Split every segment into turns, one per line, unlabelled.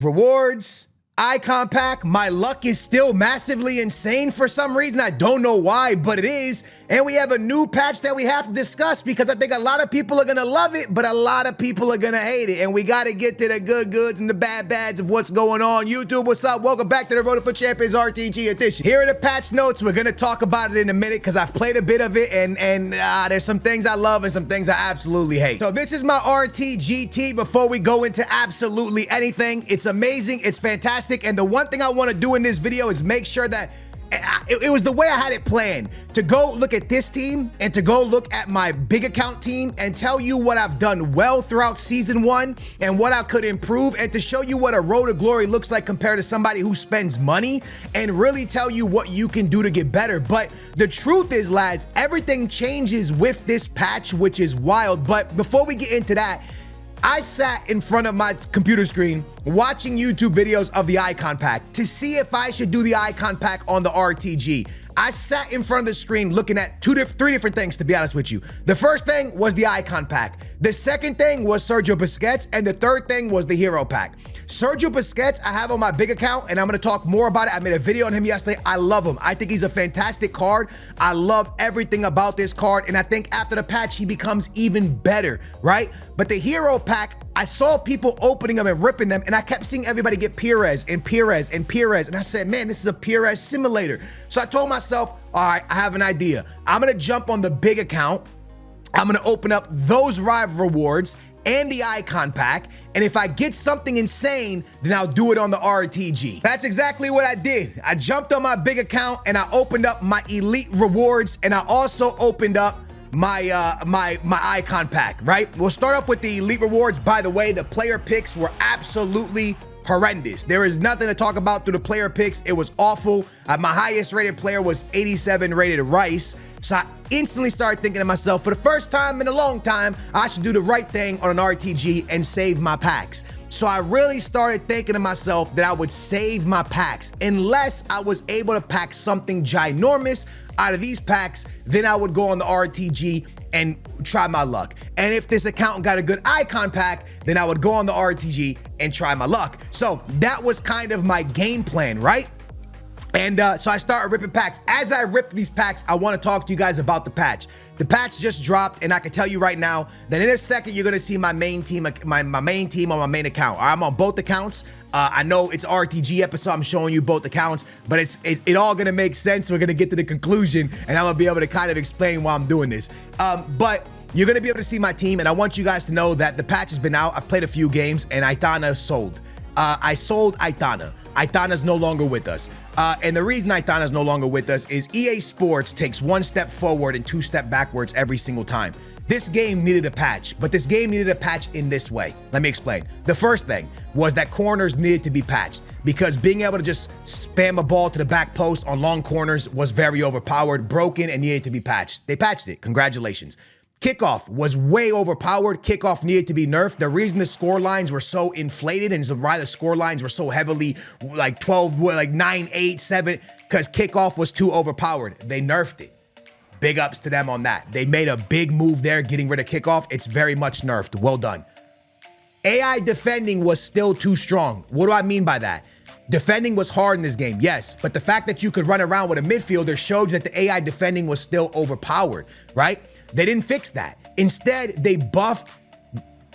Rewards, icon pack. My luck is still massively insane for some reason. I don't know why, but it is. And we have a new patch that we have to discuss because I think a lot of people are going to love it, but a lot of people are going to hate it. And we got to get to the good goods and the bad bads of what's going on. YouTube, what's up? Welcome back to the Road for Champions RTG edition. Here are the patch notes. We're going to talk about it in a minute because I've played a bit of it and there's some things I love and some things I absolutely hate. So this is my RTGT before we go into absolutely anything. It's amazing. It's fantastic. And the one thing I want to do in this video is make sure that it was the way I had it planned, to go look at this team and to go look at my big account team and tell you what I've done well throughout season 1 and what I could improve, and to show you what a road to glory looks like compared to somebody who spends money, and really tell you what you can do to get better. But the truth is, lads, everything changes with this patch, which is wild. But before we get into that, I sat in front of my computer screen watching YouTube videos of the icon pack to see if I should do the icon pack on the RTG. I sat in front of the screen looking at three different things, to be honest with you. The first thing was the icon pack. The second thing was Sergio Busquets. And the third thing was the hero pack. Sergio Busquets, I have on my big account, and I'm going to talk more about it. I made a video on him yesterday. I love him. I think he's a fantastic card. I love everything about this card. And I think after the patch, he becomes even better, right? But the hero pack, I saw people opening them and ripping them, and I kept seeing everybody get Pires and Pires and Pires. And I said, man, this is a Pires simulator. So I told myself, all right, I have an idea. I'm going to jump on the big account. I'm going to open up those rival rewards and the icon pack. And if I get something insane, then I'll do it on the RTG. That's exactly what I did. I jumped on my big account and I opened up my elite rewards, and I also opened up my my icon pack, right? We'll start off with the elite rewards. By the way, the player picks were absolutely horrendous. There is nothing to talk about through the player picks. It was awful. My highest rated player was 87 rated Rice. So I instantly started thinking to myself, for the first time in a long time, I should do the right thing on an RTG and save my packs. So I really started thinking to myself that I would save my packs unless I was able to pack something ginormous out of these packs. Then I would go on the RTG and try my luck. And if this account got a good icon pack, then I would go on the RTG and try my luck. So that was kind of my game plan, right? And so I started ripping packs. As I rip these packs, I want to talk to you guys about the patch. The patch just dropped, and I can tell you right now that in a second, you're going to see my main team, my main team on my main account. I'm on both accounts. I know it's RTG episode. I'm showing you both accounts, but it all going to make sense. We're going to get to the conclusion, and I'm going to be able to kind of explain why I'm doing this. But you're going to be able to see my team, and I want you guys to know that the patch has been out. I've played a few games, and Aitana sold. I sold Aitana. Aitana's no longer with us. And the reason Aitana's no longer with us is EA Sports takes 1 step forward and 2 steps backwards every single time. This game needed a patch, but this game needed a patch in this way. Let me explain. The first thing was that corners needed to be patched because being able to just spam a ball to the back post on long corners was very overpowered, broken, and needed to be patched. They patched it. Congratulations. Kickoff was way overpowered. Kickoff needed to be nerfed. The reason the score lines were so inflated and why the score lines were so heavily like 12, like 9, 8, 7, because kickoff was too overpowered. They nerfed it. Big ups to them on that. They made a big move there, getting rid of kickoff. It's very much nerfed. Well done. AI defending was still too strong. What do I mean by that? Defending was hard in this game, yes, but the fact that you could run around with a midfielder showed that the AI defending was still overpowered, right? They didn't fix that. Instead, they buffed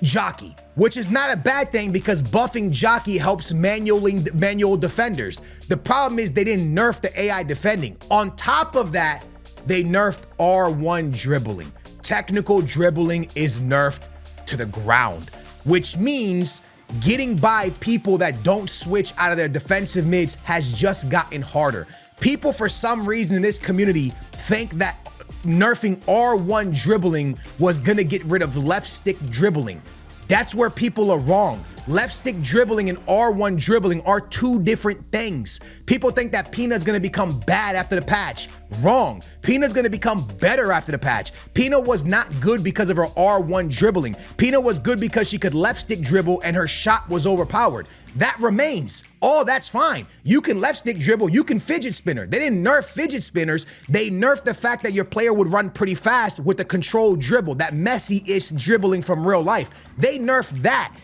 Jockey, which is not a bad thing because buffing Jockey helps manual defenders. The problem is they didn't nerf the AI defending. On top of that, they nerfed R1 dribbling. Technical dribbling is nerfed to the ground, which means getting by people that don't switch out of their defensive mids has just gotten harder. People, for some reason in this community, think that nerfing R1 dribbling was gonna get rid of left stick dribbling. That's where people are wrong. Left stick dribbling and R1 dribbling are two different things. People think that Pina's gonna become bad after the patch. Wrong. Pina's gonna become better after the patch. Pina was not good because of her R1 dribbling. Pina was good because she could left stick dribble and her shot was overpowered. That remains. Oh, that's fine. You can left stick dribble, you can fidget spinner. They didn't nerf fidget spinners. They nerfed the fact that your player would run pretty fast with the controlled dribble, that messy-ish dribbling from real life. They nerfed that,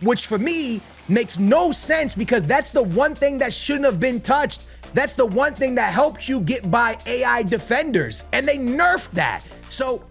which for me makes no sense because that's the one thing that shouldn't have been touched. That's the one thing that helped you get by AI defenders, and they nerfed that. So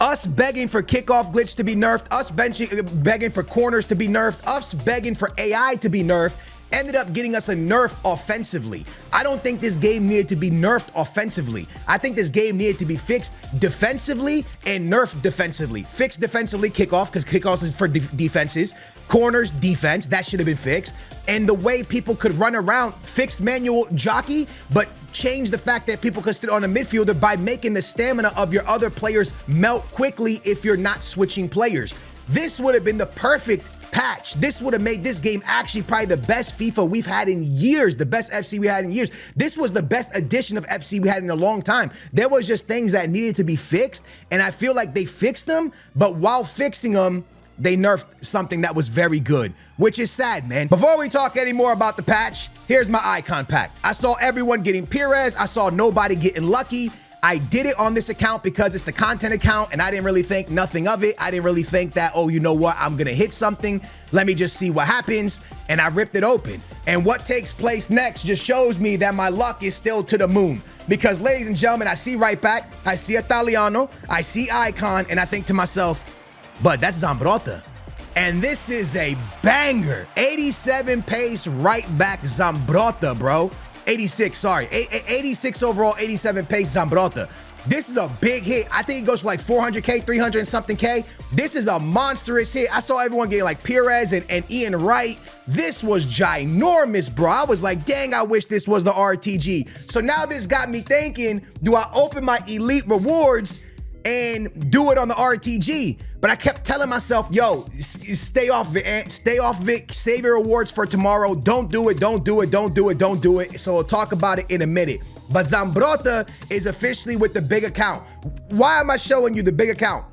us begging for kickoff glitch to be nerfed, us begging for corners to be nerfed, us begging for AI to be nerfed, ended up getting us a nerf offensively. I don't think this game needed to be nerfed offensively. I think this game needed to be fixed defensively and nerfed defensively. Fixed defensively, kickoff, because kickoffs is for defenses. Corners, defense, that should have been fixed. And the way people could run around, fixed manual jockey, but change the fact that people could sit on a midfielder by making the stamina of your other players melt quickly if you're not switching players. This would have been the perfect patch. This would have made this game actually probably the best FIFA we've had in years, the best FC we had in years. This was the best edition of FC we had in a long time. There was just things that needed to be fixed, and I feel like they fixed them, but while fixing them, they nerfed something that was very good, which is sad, man. Before we talk any more about the patch, here's my icon pack. I saw everyone getting Pires. I saw nobody getting lucky. I did it on this account because it's the content account and I didn't really think nothing of it. I didn't really think that, oh, you know what? I'm gonna hit something. Let me just see what happens. And I ripped it open. And what takes place next just shows me that my luck is still to the moon. Because ladies and gentlemen, I see right back, I see Italiano, I see Icon, and I think to myself, but that's Zambrotta. And this is a banger. 87 pace right back Zambrotta, bro. 86, sorry. 86 overall, 87 pace Zambrotta. This is a big hit. I think it goes for like 400K, 300 and something K. This is a monstrous hit. I saw everyone getting like Pires and Ian Wright. This was ginormous, bro. I was like, dang, I wish this was the RTG. So now this got me thinking, do I open my elite rewards and do it on the RTG? But I kept telling myself, yo, stay off of it, stay off of it, save your rewards for tomorrow. Don't do it, don't do it, don't do it, don't do it. So we'll talk about it in a minute. But Zambrotta is officially with the big account. Why am I showing you the big account?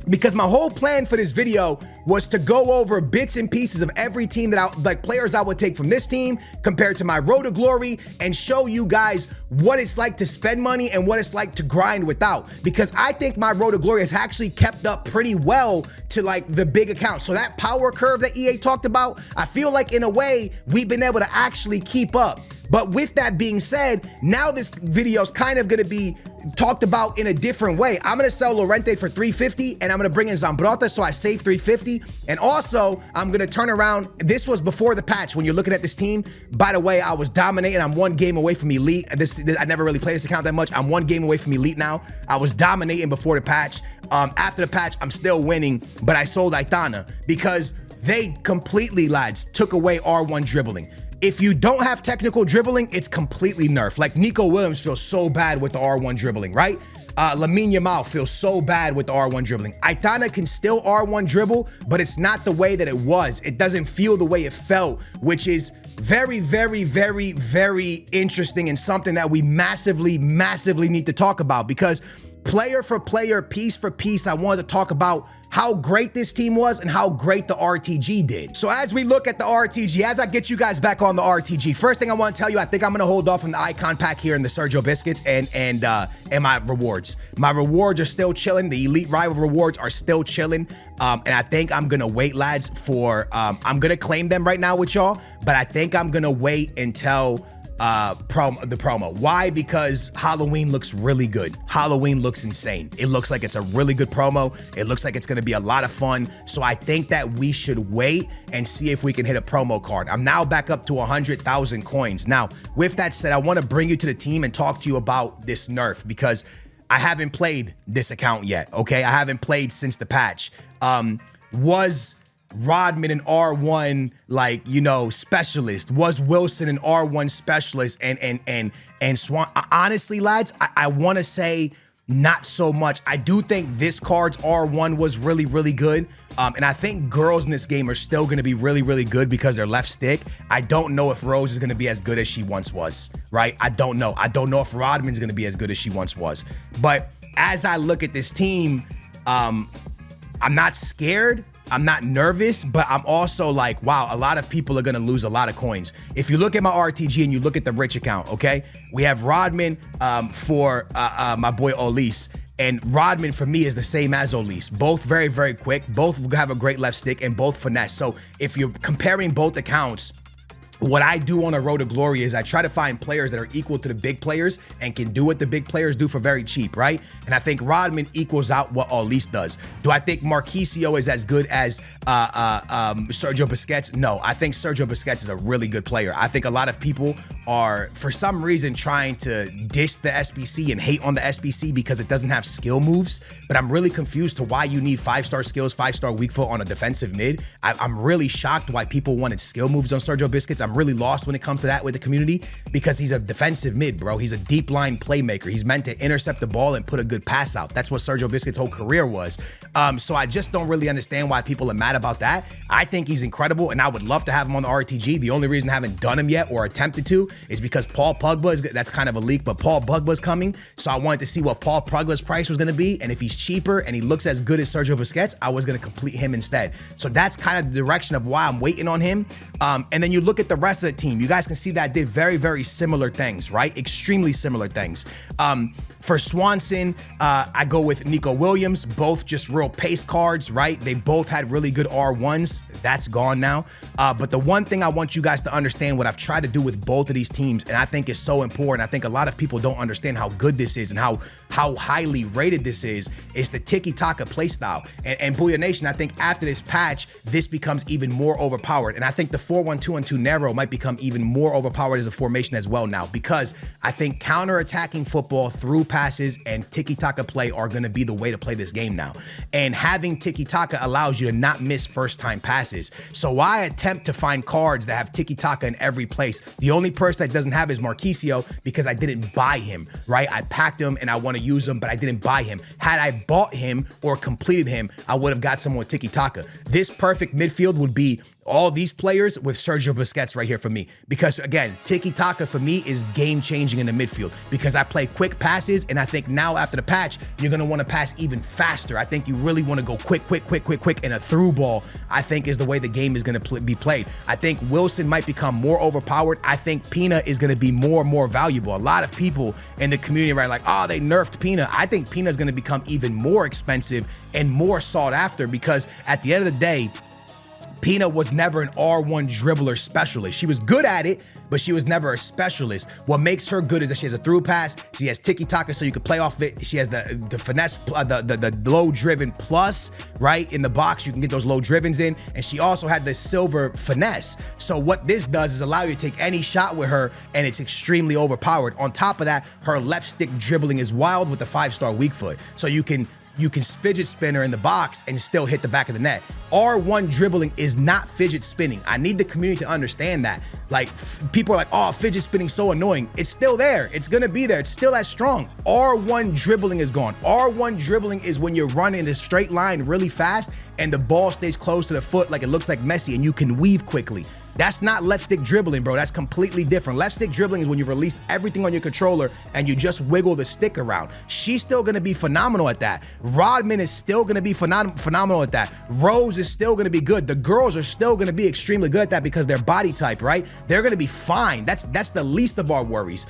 Because my whole plan for this video was to go over bits and pieces of every team that players I would take from this team compared to my Road to Glory and show you guys what it's like to spend money and what it's like to grind without. Because I think my Road to Glory has actually kept up pretty well to like the big account. So that power curve that EA talked about, I feel like in a way we've been able to actually keep up. But with that being said, now this video is kind of gonna be talked about in a different way. I'm gonna sell Llorente for 350 and I'm gonna bring in Zambrotta so I save 350. And also I'm gonna turn around, this was before the patch when you're looking at this team. By the way, I was dominating, I'm one game away from elite. I never really played this account that much. I'm one game away from elite now. I was dominating before the patch. After the patch, I'm still winning, but I sold Aitana because they completely, lads, took away R1 dribbling. If you don't have technical dribbling, it's completely nerfed. Like Nico Williams feels so bad with the R1 dribbling, right? Lamine Yamal feels so bad with the R1 dribbling. Aitana can still R1 dribble, but it's not the way that it was. It doesn't feel the way it felt, which is very, very, very, very interesting and something that we massively, massively need to talk about because player for player, piece for piece, I wanted to talk about how great this team was and how great the RTG did. So as we look at the RTG, as I get you guys back on the RTG, first thing I want to tell you, I think I'm gonna hold off on the icon pack here in the Sergio Biscuits and my rewards. My rewards are still chilling. The elite rival rewards are still chilling. And I think I'm gonna wait, lads, for, I'm gonna claim them right now with y'all, but I think I'm gonna wait until the promo. Why? Because Halloween looks really good. Halloween looks insane. It looks like it's a really good promo. It looks like it's gonna be a lot of fun. So I think that we should wait and see if we can hit a promo card. I'm now back up to 100,000 coins. Now, with that said, I wanna bring you to the team and talk to you about this nerf because I haven't played this account yet, okay? I haven't played since the patch. Was Rodman an R1 like, you know, specialist? Was Wilson an R1 specialist? And Swan, honestly, lads, I want to say not so much. I do think this card's R1 was really, really good. And I think girls in this game are still going to be really, really good because they're left stick. I don't know if Rose is going to be as good as she once was, right? I don't know. I don't know if Rodman's going to be as good as she once was. But as I look at this team, I'm not scared. I'm not nervous, but I'm also like, wow, a lot of people are gonna lose a lot of coins. If you look at my RTG and you look at the rich account, okay? We have Rodman for my boy Olise, And Rodman, for me, is the same as Olise. Both very, very quick. Both have a great left stick and both finesse. So if you're comparing both accounts, what I do on a road to glory is I try to find players that are equal to the big players and can do what the big players do for very cheap, right? And I think Rodman equals out what Olise does. Do I think Marquisio is as good as Sergio Busquets? No, I think Sergio Busquets is a really good player. I think a lot of people are, for some reason, trying to diss the SBC and hate on the SBC because it doesn't have skill moves. But I'm really confused to why you need 5-star skills, 5-star weak foot on a defensive mid. I'm really shocked why people wanted skill moves on Sergio Busquets. I'm really lost when it comes to that with the community because he's a defensive mid, bro. He's a deep line playmaker. He's meant to intercept the ball and put a good pass out. That's what Sergio Busquets' whole career was. So I just don't really understand why people are mad about that. I think he's incredible, and I would love to have him on the RTG. The only reason I haven't done him yet or attempted to is because Paul Pogba is, that's kind of a leak, but Paul Pogba's coming. So I wanted to see what Paul Pogba's price was going to be, and if he's cheaper and he looks as good as Sergio Busquets, I was going to complete him instead. So that's kind of the direction of why I'm waiting on him. And then you look at the rest of the team. You guys can see that I did very, very similar things, right? Extremely similar things. For Swanson, I go with Nico Williams, both just real pace cards, right? They both had really good R1s. That's gone now. But the one thing I want you guys to understand, what I've tried to do with both of these teams, and I think is so important, I think a lot of people don't understand how good this is and how highly rated this is the tiki-taka playstyle. And Booyah Nation, I think after this patch, this becomes even more overpowered. And I think the 4-1-2-1-2 narrow might become even more overpowered as a formation as well now, because I think counter-attacking football through passes and tiki-taka play are going to be the way to play this game now. And having tiki-taka allows you to not miss first-time passes. So why attempt to find cards that have tiki-taka in every place? The only person that doesn't have is Marquisio, because I didn't buy him, right? I packed him and I want to use him, but I didn't buy him. Had I bought him or completed him, I would have got someone with tiki-taka. This perfect midfield would be all these players with Sergio Busquets right here for me. Because again, tiki-taka for me is game-changing in the midfield because I play quick passes, and I think now after the patch, you're going to want to pass even faster. I think you really want to go quick, and a through ball, I think, is the way the game is going to be played. I think Wilson might become more overpowered. I think Pina is going to be more and more valuable. A lot of people in the community are like, oh, they nerfed Pina. I think Pina is going to become even more expensive and more sought after because at the end of the day, Pina was never an R1 dribbler specialist. She was good at it, but she was never a specialist. What makes her good is that she has a through pass, she has tiki-taka so you can play off it, she has the finesse, the low driven plus, right? In the box, you can get those low drivens in, and she also had the silver finesse. So what this does is allow you to take any shot with her, and it's extremely overpowered. On top of that, her left stick dribbling is wild with the 5-star weak foot. So you can fidget spinner in the box and still hit the back of the net. R1 dribbling is not fidget spinning. I need the community to understand that. Like, people are like, oh, fidget spinning so annoying. It's still there. It's gonna be there. It's still as strong. R1 dribbling is gone. R1 dribbling is when you're running a straight line really fast and the ball stays close to the foot like it looks like Messi and you can weave quickly. That's not left stick dribbling, bro. That's completely different. Left stick dribbling is when you've released everything on your controller and you just wiggle the stick around. She's still going to be phenomenal at that. Rodman is still going to be phenomenal at that. Rose is still going to be good. The girls are still going to be extremely good at that because they're body type, right? They're going to be fine. That's the least of our worries.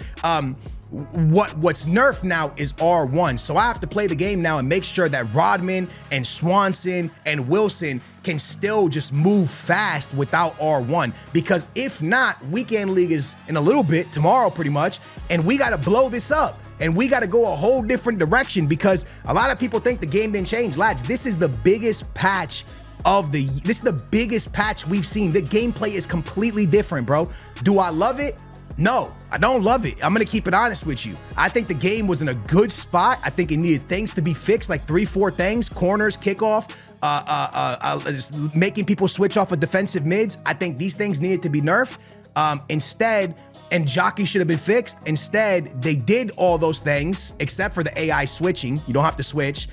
What's nerfed now is R1. So I have to play the game now and make sure that Rodman and Swanson and Wilson can still just move fast without R1, because if not, Weekend League is in a little bit, tomorrow pretty much, and we got to blow this up. And we got to go a whole different direction because a lot of people think the game didn't change. Lads, this is the biggest patch this is the biggest patch we've seen. The gameplay is completely different, bro. Do I love it? No, I don't love it. I'm going to keep it honest with you. I think the game was in a good spot. I think it needed things to be fixed, like 3-4 things: corners, kickoff, just making people switch off of defensive mids. I think these things needed to be nerfed. Instead, and jockey should have been fixed. Instead, they did all those things except for the AI switching. You don't have to switch.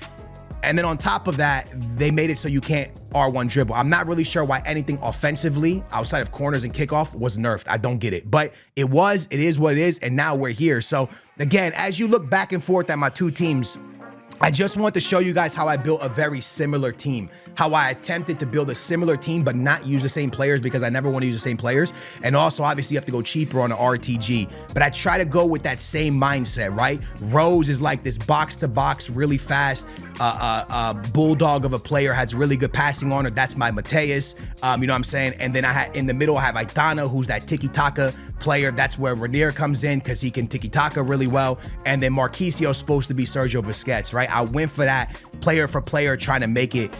And then on top of that, they made it so you can't R1 dribble. I'm not really sure why anything offensively outside of corners and kickoff was nerfed. I don't get it, but it is what it is. And now we're here. So again, as you look back and forth at my two teams, I just want to show you guys how I built a very similar team, how I attempted to build a similar team, but not use the same players because I never want to use the same players. And also, obviously, you have to go cheaper on the RTG, but I try to go with that same mindset, right? Rose is like this box-to-box, really fast, bulldog of a player, has really good passing on her. That's my Mateus, you know what I'm saying? And then in the middle, I have Aitana, who's that tiki-taka player. That's where Ranier comes in because he can tiki-taka really well. And then Marquisio's supposed to be Sergio Busquets, right? I went for that player for player, trying to make it,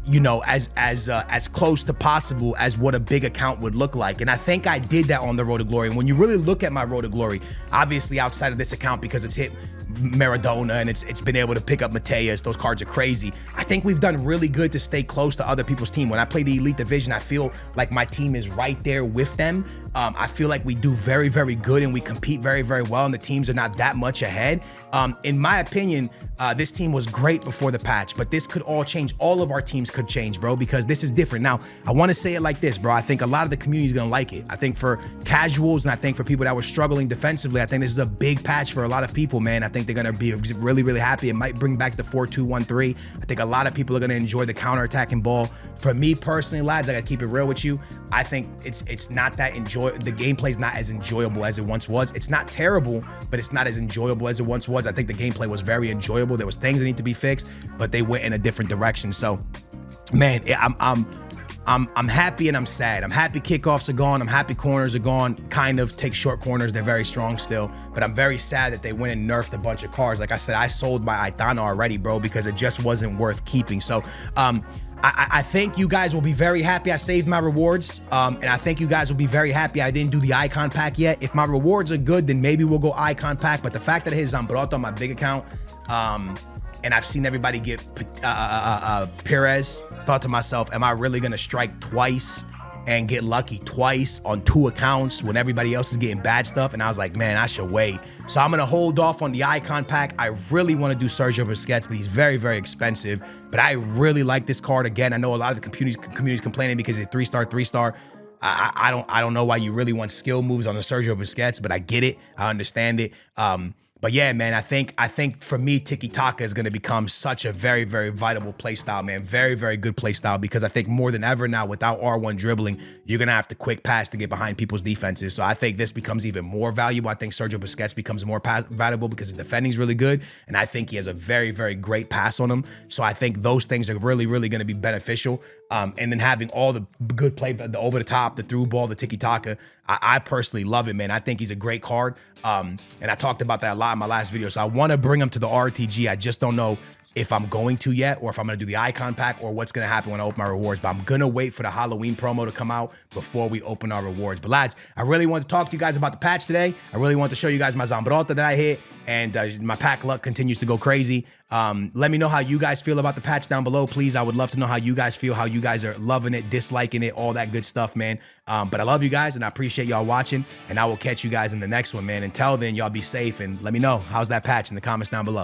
you know, as close to possible as what a big account would look like. And I think I did that on the Road to Glory. And when you really look at my Road to Glory, obviously outside of this account, because it's hit Maradona and it's been able to pick up Mateus, those cards are crazy. I think we've done really good to stay close to other people's team. When I play the Elite Division, I feel like my team is right there with them. I feel like we do very, very good and we compete very, very well, and the teams are not that much ahead. In my opinion, this team was great before the patch, but this could all change. All of our teams could change, bro, because this is different. Now, I want to say it like this, bro. I think a lot of the community is going to like it. I think for casuals and I think for people that were struggling defensively, I think this is a big patch for a lot of people, man. I think they're going to be really, really happy. It might bring back the 4-2-1-3. I think a lot of people are going to enjoy the counter-attacking ball. For me personally, lads, I got to keep it real with you. I think it's not that the gameplay's not as enjoyable as it once was. It's not terrible, but it's not as enjoyable as it once was. I think the gameplay was very enjoyable. There was things that need to be fixed, but they went in a different direction. So, man, I'm happy and I'm sad. I'm happy kickoffs are gone. I'm happy corners are gone. Kind of take short corners. They're very strong still, but I'm very sad that they went and nerfed a bunch of cards. Like I said, I sold my Aitana already, bro, because it just wasn't worth keeping. So, I think you guys will be very happy I saved my rewards, and I think you guys will be very happy I didn't do the icon pack yet. If my rewards are good, then maybe we'll go icon pack, but the fact that it is Zambrotta on my big account, and I've seen everybody get Perez, thought to myself, am I really gonna strike twice and get lucky twice on 2 accounts when everybody else is getting bad stuff? And I was like, man, I should wait. So I'm gonna hold off on the icon pack. I really wanna do Sergio Busquets, but he's very, very expensive. But I really like this card. Again, I know a lot of the community's complaining because it's 3-star. I don't know why you really want skill moves on the Sergio Busquets, but I get it. I understand it. But yeah, man, I think for me, tiki-taka is going to become such a very, very vital play style, man. Very, very good play style, because I think more than ever now, without R1 dribbling, you're going to have to quick pass to get behind people's defenses. So I think this becomes even more valuable. I think Sergio Busquets becomes more valuable because his defending is really good, and I think he has a very, very great pass on him. So I think those things are really, really going to be beneficial. And then having all the good play, the over the top, the through ball, the tiki-taka, I personally love it, man. I think he's a great card. And I talked about that a lot in my last video. So I want to bring him to the RTG. I just don't know if I'm going to yet, or if I'm going to do the icon pack, or what's going to happen when I open my rewards. But I'm going to wait for the Halloween promo to come out before we open our rewards. But lads, I really want to talk to you guys about the patch today. I really want to show you guys my Zambrotta that I hit, and my pack luck continues to go crazy. Let me know how you guys feel about the patch down below, please. I would love to know how you guys feel, how you guys are loving it, disliking it, all that good stuff, man. But I love you guys, and I appreciate y'all watching, and I will catch you guys in the next one, man. Until then, y'all be safe, and let me know how's that patch in the comments down below.